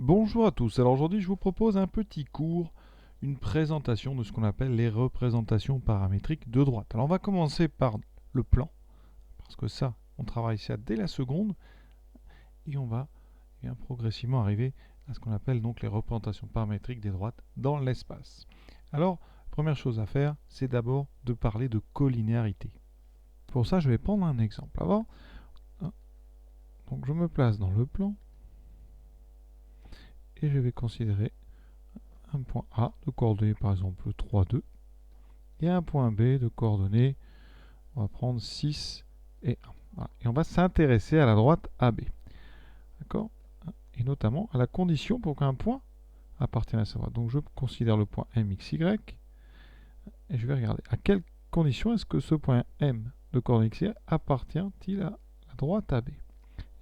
Bonjour à tous, alors aujourd'hui je vous propose un petit cours, une présentation de ce qu'on appelle les représentations paramétriques de droite. Alors on va commencer par le plan, parce que ça, on travaille ça dès la seconde, et on va progressivement arriver à ce qu'on appelle donc les représentations paramétriques des droites dans l'espace. Alors, première chose à faire, c'est d'abord de parler de collinéarité. Pour ça, je vais prendre un exemple. Avant, donc je me place dans le plan, et je vais considérer un point A de coordonnées par exemple 3, 2, et un point B de coordonnées, on va prendre 6 et 1. Voilà. Et on va s'intéresser à la droite AB. D'accord? Et notamment à la condition pour qu'un point appartienne à sa droite. Donc je considère le point MXY et je vais regarder à quelle condition est-ce que ce point M de coordonnées XY appartient-il à la droite AB.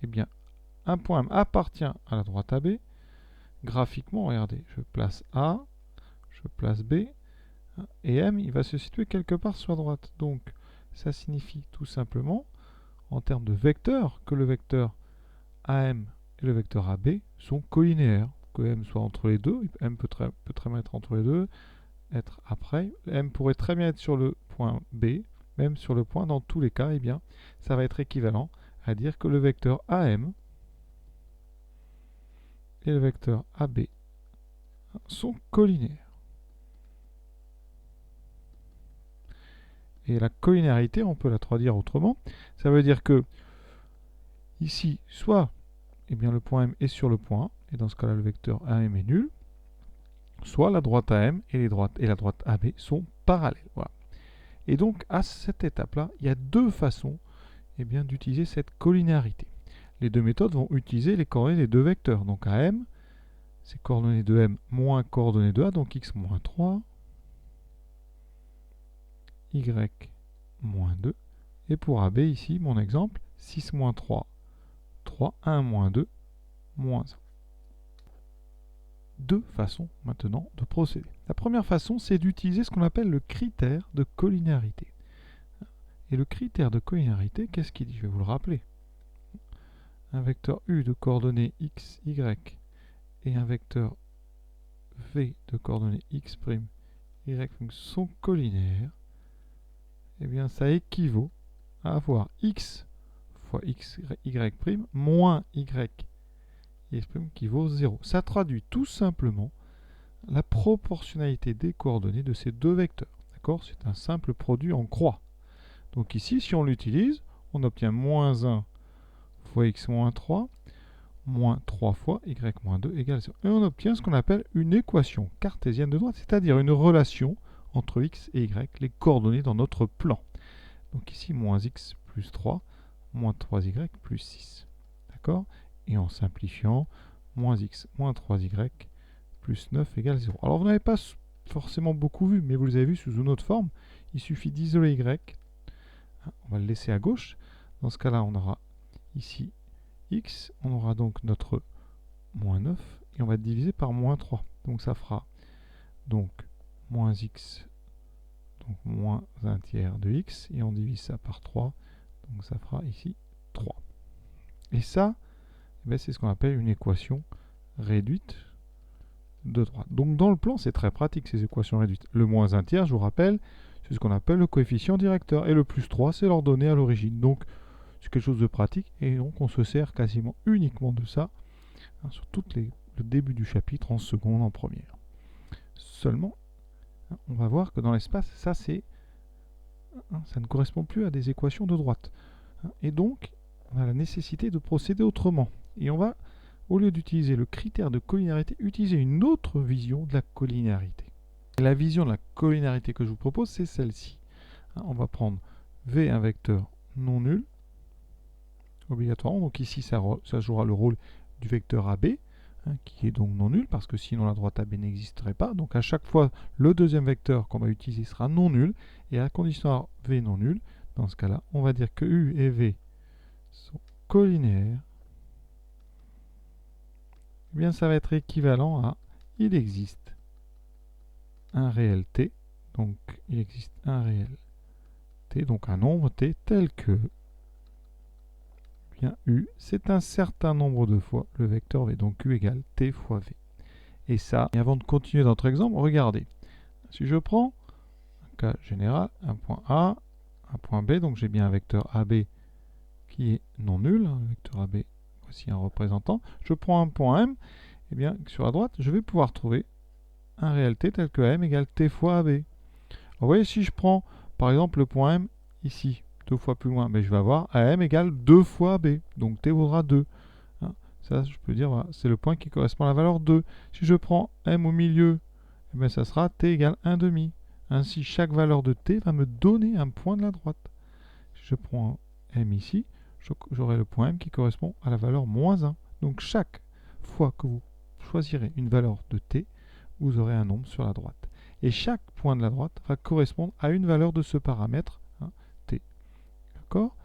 Eh bien, un point M appartient à la droite AB. Graphiquement, regardez, je place A, je place B, et M, il va se situer quelque part sur la droite. Donc, ça signifie tout simplement, en termes de vecteurs, que le vecteur AM et le vecteur AB sont collinéaires. Que M soit entre les deux, M peut très bien être entre les deux, être après. M pourrait très bien être sur le point B, même sur le point. Dans tous les cas, eh bien, ça va être équivalent à dire que le vecteur AM et le vecteur AB sont collinéaires. Et la collinéarité, on peut la traduire autrement. Ça veut dire que ici, soit eh bien, le point M est sur le point A, et dans ce cas-là, le vecteur AM est nul, soit la droite AM et la droite AB sont parallèles. Voilà. Et donc, à cette étape-là, il y a deux façons eh bien, d'utiliser cette collinéarité. Les deux méthodes vont utiliser les coordonnées des deux vecteurs. Donc, AM, c'est coordonnées de M moins coordonnées de A, donc X moins 3, Y moins 2. Et pour AB, ici, mon exemple, 6 moins 3, 3, 1 moins 2, moins 1. Deux façons maintenant de procéder. La première façon, c'est d'utiliser ce qu'on appelle le critère de collinéarité. Et le critère de collinéarité, qu'est-ce qu'il dit? Je vais vous le rappeler. Un vecteur U de coordonnées x, y et un vecteur V de coordonnées x', y sont collinaires. Eh bien, ça équivaut à avoir x fois x, y' moins y, x' qui vaut 0. Ça traduit tout simplement la proportionnalité des coordonnées de ces deux vecteurs. D'accord? C'est un simple produit en croix. Donc ici, si on l'utilise, on obtient moins 1 fois x moins 3, moins 3 fois y moins 2 égale 0. Et on obtient ce qu'on appelle une équation cartésienne de droite, c'est-à-dire une relation entre x et y, les coordonnées dans notre plan. Donc ici, moins x plus 3, moins 3y plus 6. D'accord? Et en simplifiant, moins x moins 3y plus 9 égale 0. Alors vous n'avez pas forcément beaucoup vu, mais vous les avez vus sous une autre forme. Il suffit d'isoler y. On va le laisser à gauche. Dans ce cas-là, on aura ici x. On aura donc notre moins 9 et on va diviser par moins 3. Donc ça fera donc moins x, donc moins 1 tiers de x, et on divise ça par 3. Donc ça fera ici 3. Et ça, c'est ce qu'on appelle une équation réduite de droite. Donc dans le plan, c'est très pratique ces équations réduites. Le moins 1 tiers, je vous rappelle, c'est ce qu'on appelle le coefficient directeur. Et le plus 3, c'est l'ordonnée à l'origine. Donc c'est quelque chose de pratique. Et donc on se sert quasiment uniquement de ça sur le début du chapitre, en seconde, en première. Seulement, on va voir que dans l'espace, ça ne correspond plus à des équations de droite. Et donc, on a la nécessité de procéder autrement. Et on va, au lieu d'utiliser le critère de collinéarité, utiliser une autre vision de la collinéarité. Et la vision de la collinéarité que je vous propose, c'est celle-ci. On va prendre V, un vecteur non nul, obligatoirement. Donc ici, ça jouera le rôle du vecteur AB, qui est donc non nul, parce que sinon la droite AB n'existerait pas. Donc à chaque fois, le deuxième vecteur qu'on va utiliser sera non nul, et à condition V non nul, dans ce cas-là, on va dire que U et V sont collinéaires. Eh bien, ça va être équivalent à il existe un réel t, donc il existe un réel t, donc un nombre t tel que bien, U, c'est un certain nombre de fois le vecteur V. Donc U égale T fois V. Et ça, et avant de continuer dans notre exemple, regardez. Si je prends un cas général, un point A, un point B, donc j'ai bien un vecteur AB qui est non nul. Un vecteur AB, voici un représentant. Je prends un point M, et bien sur la droite, je vais pouvoir trouver un réel T tel que M égale T fois AB. Alors, vous voyez, si je prends par exemple le point M ici, deux fois plus loin, mais je vais avoir AM égale 2 fois AB. Donc T vaudra 2. Hein, ça, je peux dire, voilà, c'est le point qui correspond à la valeur 2. Si je prends M au milieu, eh bien, ça sera T égale 1 demi. Ainsi, chaque valeur de T va me donner un point de la droite. Si je prends M ici, j'aurai le point M qui correspond à la valeur moins 1. Donc chaque fois que vous choisirez une valeur de T, vous aurez un nombre sur la droite. Et chaque point de la droite va correspondre à une valeur de ce paramètre, hein, T. D'accord?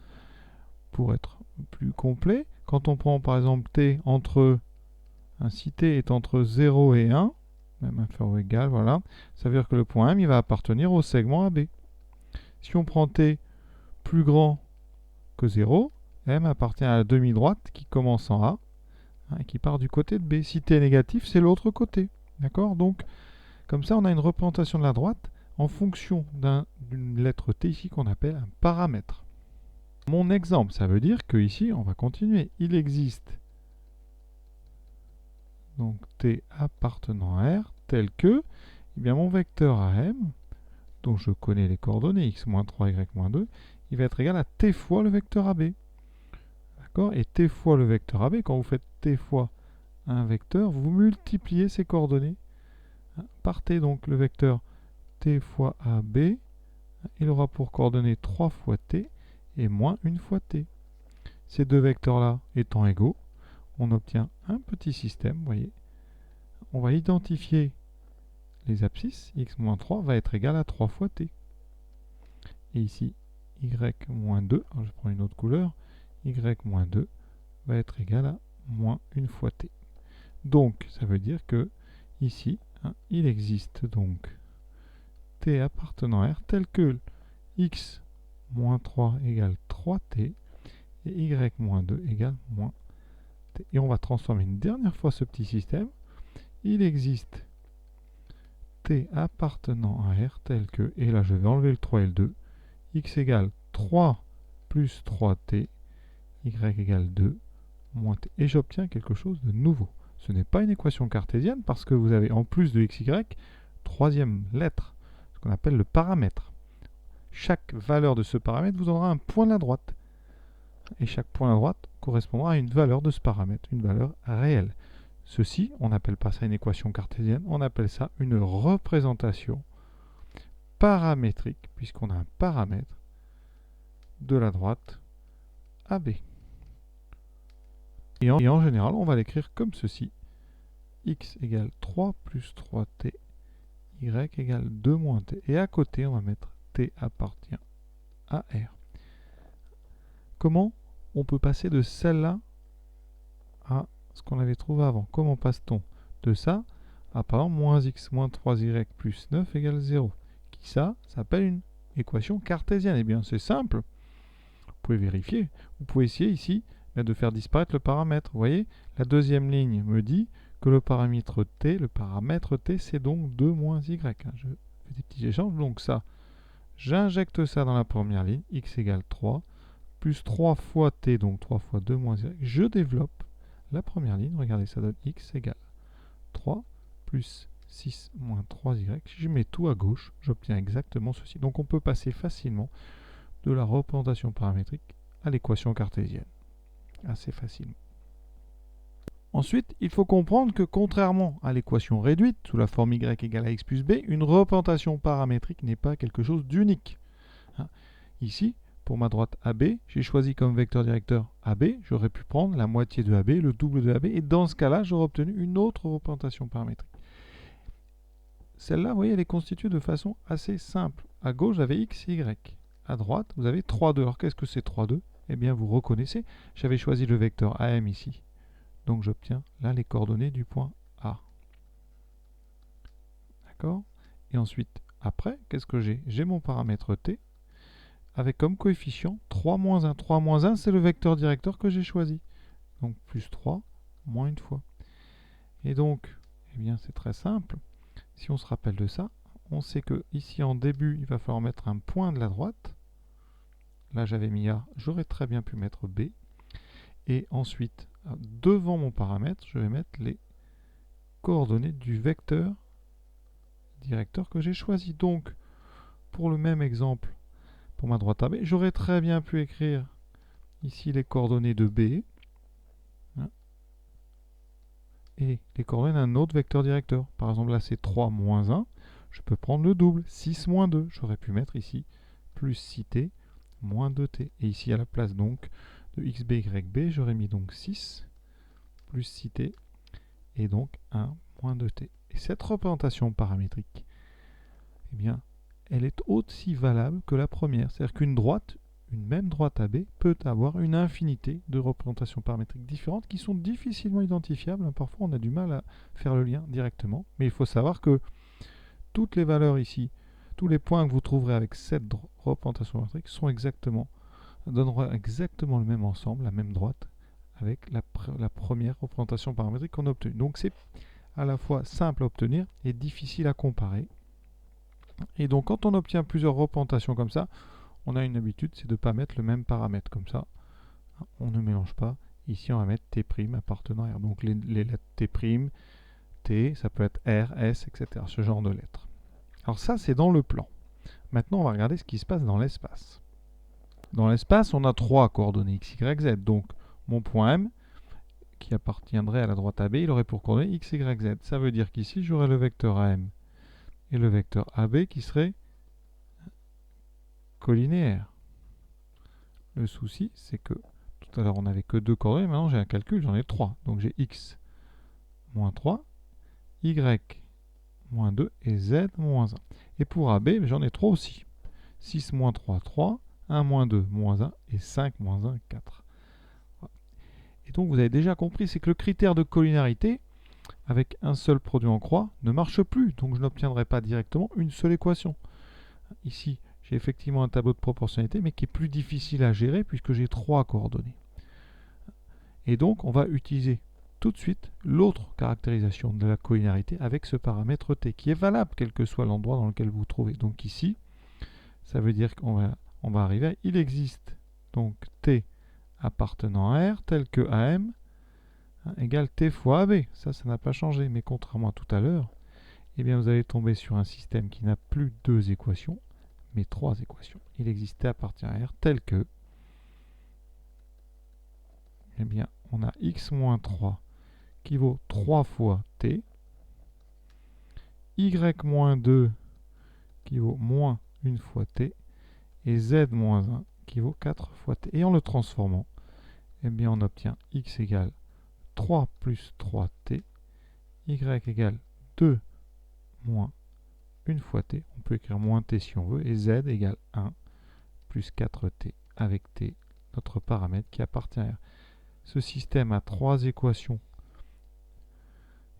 Pour être plus complet, quand on prend par exemple T entre, si T est entre 0 et 1, même inférieur ou égal, voilà, ça veut dire que le point M il va appartenir au segment AB. Si on prend T plus grand que 0, M appartient à la demi-droite qui commence en A, hein, et qui part du côté de B. Si T est négatif, c'est l'autre côté. D'accord? Donc, comme ça, on a une représentation de la droite en fonction d'une lettre T ici qu'on appelle un paramètre. Mon exemple, ça veut dire que ici, on va continuer. Il existe donc T appartenant à R tel que, eh bien, mon vecteur AM, dont je connais les coordonnées, x-3, y-2, il va être égal à T fois le vecteur AB. D'accord? Et T fois le vecteur AB, quand vous faites T fois un vecteur, vous multipliez ces coordonnées par T. Donc le vecteur T fois AB, il aura pour coordonnées 3 fois T et moins 1 fois T. Ces deux vecteurs-là étant égaux, on obtient un petit système, vous voyez. On va identifier les abscisses, x-3 va être égal à 3 fois T. Et ici, y-2, je prends une autre couleur, y-2 va être égal à moins 1 fois T. Donc, ça veut dire que ici, hein, il existe donc T appartenant à R tel que x moins 3 égale 3T et y moins 2 égale moins T. Et on va transformer une dernière fois ce petit système. Il existe T appartenant à R tel que, et là je vais enlever le 3 et le 2, x égale 3 plus 3T, y égale 2 moins T. Et j'obtiens quelque chose de nouveau. Ce n'est pas une équation cartésienne parce que vous avez en plus de xy, troisième lettre, ce qu'on appelle le paramètre. Chaque valeur de ce paramètre vous donnera un point de la droite. Et chaque point de la droite correspondra à une valeur de ce paramètre, une valeur réelle. Ceci, on n'appelle pas ça une équation cartésienne, on appelle ça une représentation paramétrique, puisqu'on a un paramètre de la droite AB. Et en général, on va l'écrire comme ceci. X égale 3 plus 3t, y égale 2 moins t. Et à côté, on va mettre t appartient à R. Comment on peut passer de celle-là à ce qu'on avait trouvé avant? Comment passe-t-on de ça à par exemple moins x moins 3y plus 9 égale 0? Qui ça s'appelle une équation cartésienne. Eh bien, c'est simple. Vous pouvez vérifier. Vous pouvez essayer ici de faire disparaître le paramètre. Vous voyez, la deuxième ligne me dit que le paramètre t, c'est donc 2 moins y. Je fais des petits échanges. Donc ça, j'injecte ça dans la première ligne, x égale 3, plus 3 fois t, donc 3 fois 2 moins y. Je développe la première ligne. Regardez, ça donne x égale 3 plus 6 moins 3y. Si je mets tout à gauche, j'obtiens exactement ceci. Donc on peut passer facilement de la représentation paramétrique à l'équation cartésienne. Assez facilement. Ensuite, il faut comprendre que contrairement à l'équation réduite, sous la forme y égale à x plus b, une représentation paramétrique n'est pas quelque chose d'unique. Ici, pour ma droite AB, j'ai choisi comme vecteur directeur AB, j'aurais pu prendre la moitié de AB, le double de AB, et dans ce cas-là, j'aurais obtenu une autre représentation paramétrique. Celle-là, vous voyez, elle est constituée de façon assez simple. À gauche, vous avez x, y. À droite, vous avez 3, 2. Alors, qu'est-ce que c'est 3, 2? Eh bien, vous reconnaissez, j'avais choisi le vecteur AM ici. Donc, j'obtiens là les coordonnées du point A. D'accord? Et ensuite, après, qu'est-ce que j'ai? J'ai mon paramètre T. avec comme coefficient 3 moins 1. 3 moins 1, c'est le vecteur directeur que j'ai choisi. Donc plus 3, moins une fois. Et donc, eh bien, c'est très simple. Si on se rappelle de ça, on sait que ici en début, il va falloir mettre un point de la droite. Là, j'avais mis A, j'aurais très bien pu mettre B. Et ensuite, devant mon paramètre, je vais mettre les coordonnées du vecteur directeur que j'ai choisi. Donc, pour le même exemple, pour ma droite AB, j'aurais très bien pu écrire ici les coordonnées de B et les coordonnées d'un autre vecteur directeur. Par exemple, là, c'est 3 moins 1. Je peux prendre le double, 6 moins 2. J'aurais pu mettre ici plus 6t moins 2t. Et ici, à la place donc de xb, yb, j'aurais mis donc 6 plus 6t et donc 1 moins 2t. Et cette représentation paramétrique, eh bien, elle est aussi valable que la première. C'est-à-dire qu'une droite, une même droite AB, peut avoir une infinité de représentations paramétriques différentes qui sont difficilement identifiables. Parfois, on a du mal à faire le lien directement. Mais il faut savoir que toutes les valeurs ici, tous les points que vous trouverez avec cette représentation paramétrique donneront exactement le même ensemble, la même droite, avec la première représentation paramétrique qu'on a obtenue. Donc c'est à la fois simple à obtenir et difficile à comparer. Et donc quand on obtient plusieurs représentations comme ça, on a une habitude, c'est de ne pas mettre le même paramètre. Comme ça, on ne mélange pas. Ici, on va mettre T' appartenant à R. Donc les lettres T', T, ça peut être R, S, etc. Ce genre de lettres. Alors ça, c'est dans le plan. Maintenant, on va regarder ce qui se passe dans l'espace. Dans l'espace, on a 3 coordonnées x, y, z. Donc, mon point M, qui appartiendrait à la droite AB, il aurait pour coordonnées x, y, z. Ça veut dire qu'ici, j'aurais le vecteur AM et le vecteur AB qui seraient collinéaires. Le souci, c'est que tout à l'heure, on n'avait que 2 coordonnées. Maintenant, j'ai un calcul, j'en ai 3. Donc, j'ai x moins 3, y moins 2 et z moins 1. Et pour AB, j'en ai 3 aussi. 6 moins 3, 3. 1 moins 2, moins 1, et 5 moins 1, 4. Et donc vous avez déjà compris, c'est que le critère de collinéarité, avec un seul produit en croix, ne marche plus. Donc je n'obtiendrai pas directement une seule équation. Ici, j'ai effectivement un tableau de proportionnalité, mais qui est plus difficile à gérer, puisque j'ai 3 coordonnées. Et donc on va utiliser tout de suite l'autre caractérisation de la collinéarité avec ce paramètre t, qui est valable quel que soit l'endroit dans lequel vous vous trouvez. Donc ici, ça veut dire qu'on va arriver à, il existe donc T appartenant à R tel que AM égale T fois AB. Ça n'a pas changé, mais contrairement à tout à l'heure, eh bien vous allez tomber sur un système qui n'a plus 2 équations, mais 3 équations. Il existe T appartient à R tel que, eh bien on a x moins 3 qui vaut 3 fois T, y moins 2 qui vaut moins 1 fois T, et z moins 1 qui vaut 4 fois t. Et en le transformant, eh bien on obtient x égale 3 plus 3t, y égale 2 moins 1 fois t, on peut écrire moins t si on veut, et z égale 1 plus 4t avec t, notre paramètre qui appartient à R. Ce système a 3 équations,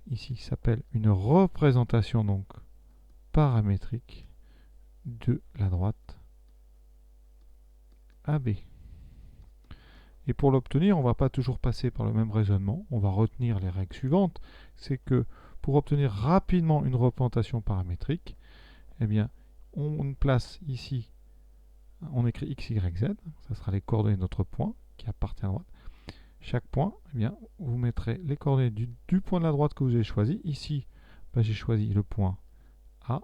ici s'appelle une représentation donc paramétrique de la droite AB. Et pour l'obtenir, on ne va pas toujours passer par le même raisonnement, on va retenir les règles suivantes. C'est que pour obtenir rapidement une représentation paramétrique, eh bien, on place ici, on écrit x, y, z, ça sera les coordonnées de notre point qui appartient à droite. Chaque point, eh bien, vous mettrez les coordonnées du point de la droite que vous avez choisi. Ici, ben, j'ai choisi le point A,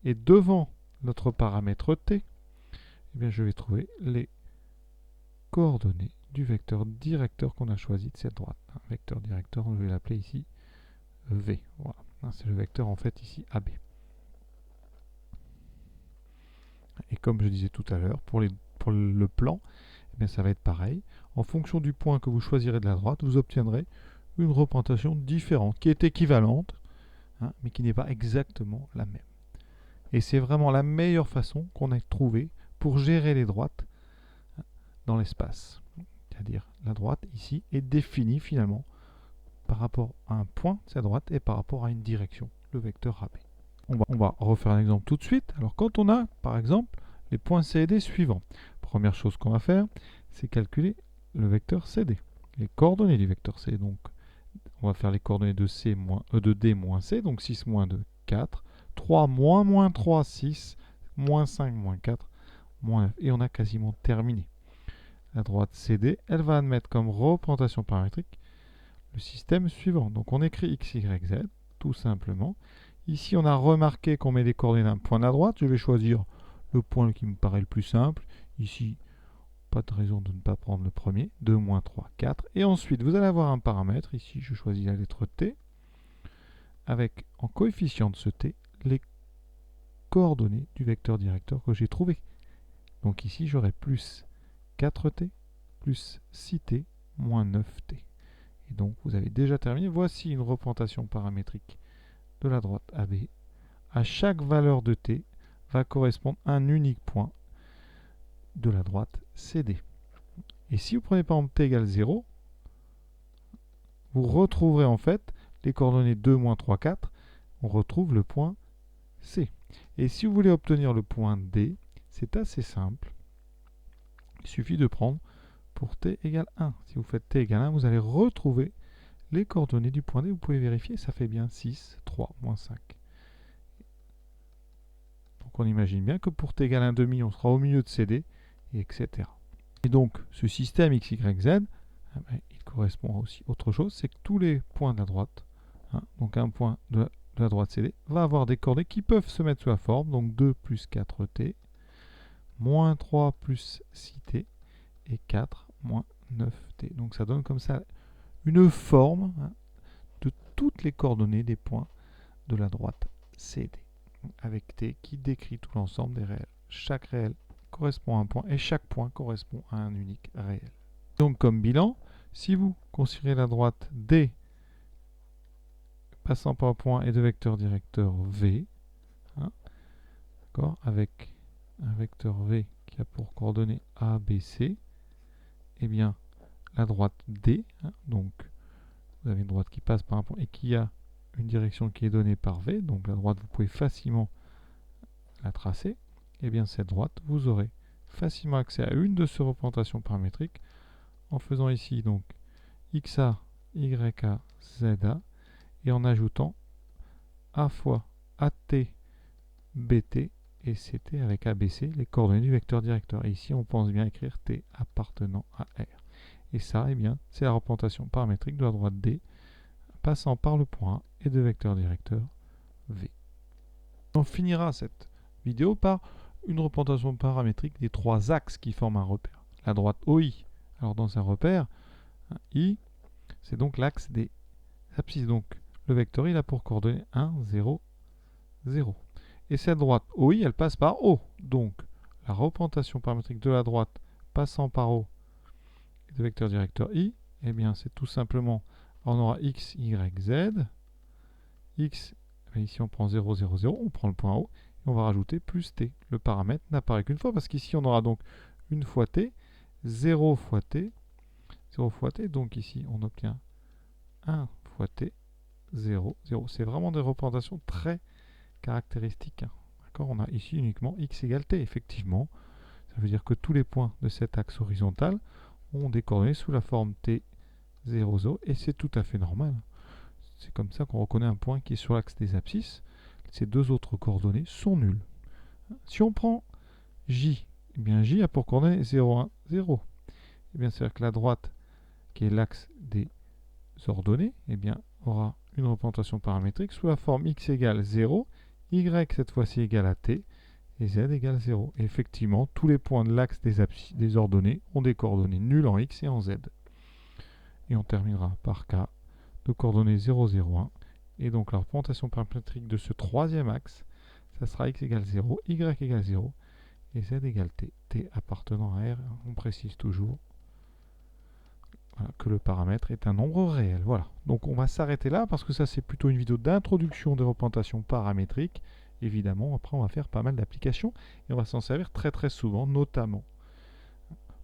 et devant notre paramètre t, eh bien, je vais trouver les coordonnées du vecteur directeur qu'on a choisi de cette droite. Un vecteur directeur, je vais l'appeler ici V. Voilà. C'est le vecteur en fait ici AB. Et comme je disais tout à l'heure, pour le plan, eh bien, ça va être pareil. En fonction du point que vous choisirez de la droite, vous obtiendrez une représentation différente, qui est équivalente, mais qui n'est pas exactement la même. Et c'est vraiment la meilleure façon qu'on ait trouvé pour gérer les droites dans l'espace. C'est-à-dire la droite ici est définie finalement par rapport à un point de cette droite et par rapport à une direction, le vecteur AB. On va refaire un exemple tout de suite. Alors quand on a par exemple les points C et D suivants. première chose qu'on va faire, c'est calculer le vecteur CD, les coordonnées du vecteur C. Donc, on va faire les coordonnées de, de D moins C, donc 6 moins 2, 4, 3 moins 3, 6, moins 5, moins 4, moins 9. Et on a quasiment terminé. La droite CD, elle va admettre comme représentation paramétrique le système suivant. Donc on écrit x, y, z, tout simplement. Ici, on a remarqué qu'on met les coordonnées d'un point à droite. Je vais choisir le point qui me paraît le plus simple. Ici, pas de raison de ne pas prendre le premier. 2, moins 3, 4. Et ensuite, vous allez avoir un paramètre. Ici, je choisis la lettre T. Avec en coefficient de ce T, les coordonnées du vecteur directeur que j'ai trouvé. Donc ici, j'aurai plus 4T, plus 6T, moins 9T. Et donc, vous avez déjà terminé. Voici une représentation paramétrique de la droite AB. À chaque valeur de T va correspondre un unique point de la droite CD. Et si vous prenez par exemple T égale 0, vous retrouverez en fait les coordonnées 2, moins 3, 4. On retrouve le point C. Et si vous voulez obtenir le point D, c'est assez simple. Il suffit de prendre pour T égale 1. Si vous faites T égale 1, vous allez retrouver les coordonnées du point D. Vous pouvez vérifier, ça fait bien 6, 3, moins 5. Donc on imagine bien que pour T égale 1,5, on sera au milieu de CD, et etc. Et donc ce système x, y, z, il correspond aussi à autre chose, c'est que tous les points de la droite, donc un point de la droite CD, va avoir des coordonnées qui peuvent se mettre sous la forme, donc 2 plus 4t, moins 3 plus 6t, et 4 moins 9t. Donc ça donne comme ça une forme de toutes les coordonnées des points de la droite CD, avec t qui décrit tout l'ensemble des réels. Chaque réel correspond à un point et chaque point correspond à un unique réel. Donc comme bilan, si vous considérez la droite D passant par un point et de vecteur directeur V, avec un vecteur V qui a pour coordonnées A, B, C, eh bien la droite D, donc vous avez une droite qui passe par un point et qui a une direction qui est donnée par V, donc la droite vous pouvez facilement la tracer, et bien cette droite vous aurez facilement accès à une de ces représentations paramétriques en faisant ici donc XA, YA, ZA et en ajoutant A fois AT, BT et CT avec ABC, les coordonnées du vecteur directeur. Et ici on pense bien écrire T appartenant à R. Et ça, eh bien, c'est la représentation paramétrique de la droite D passant par le point A et de vecteur directeur V. On finira cette vidéo par une représentation paramétrique des trois axes qui forment un repère. La droite OI, alors dans un repère, I, c'est donc l'axe des abscisses. Donc le vecteur I a pour coordonnées 1, 0, 0. Et cette droite OI, elle passe par O. Donc la représentation paramétrique de la droite passant par O et de vecteur directeur I, eh bien c'est tout simplement, on aura X, Y, Z. X, ici on prend 0, 0, 0, on prend le point O, et on va rajouter plus T. Le paramètre n'apparaît qu'une fois, parce qu'ici on aura donc une fois T, 0 fois T, 0 fois T, donc ici on obtient 1 fois T, 0, 0. C'est vraiment des représentations très caractéristiques. D'accord, on a ici uniquement X égale T, effectivement. Ça veut dire que tous les points de cet axe horizontal ont des coordonnées sous la forme T, 0, 0, et c'est tout à fait normal. C'est comme ça qu'on reconnaît un point qui est sur l'axe des abscisses. Ces deux autres coordonnées sont nulles. Si on prend J, eh bien J a pour coordonnées 0, 1, 0. Eh bien, c'est-à-dire que la droite, qui est l'axe des ordonnées, eh bien, aura une représentation paramétrique sous la forme x égale 0, y cette fois-ci égale à t, et z égale 0. Et effectivement, tous les points de l'axe des ordonnées ont des coordonnées nulles en x et en z. Et on terminera par K de coordonnées 0, 0, 1. Et donc la représentation paramétrique de ce troisième axe, ça sera x égale 0, y égale 0, et z égale t. T appartenant à R, on précise toujours que le paramètre est un nombre réel. Voilà, donc on va s'arrêter là parce que ça c'est plutôt une vidéo d'introduction des représentations paramétriques. Évidemment, après on va faire pas mal d'applications et on va s'en servir très très souvent, notamment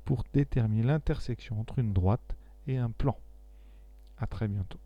pour déterminer l'intersection entre une droite et un plan. A très bientôt.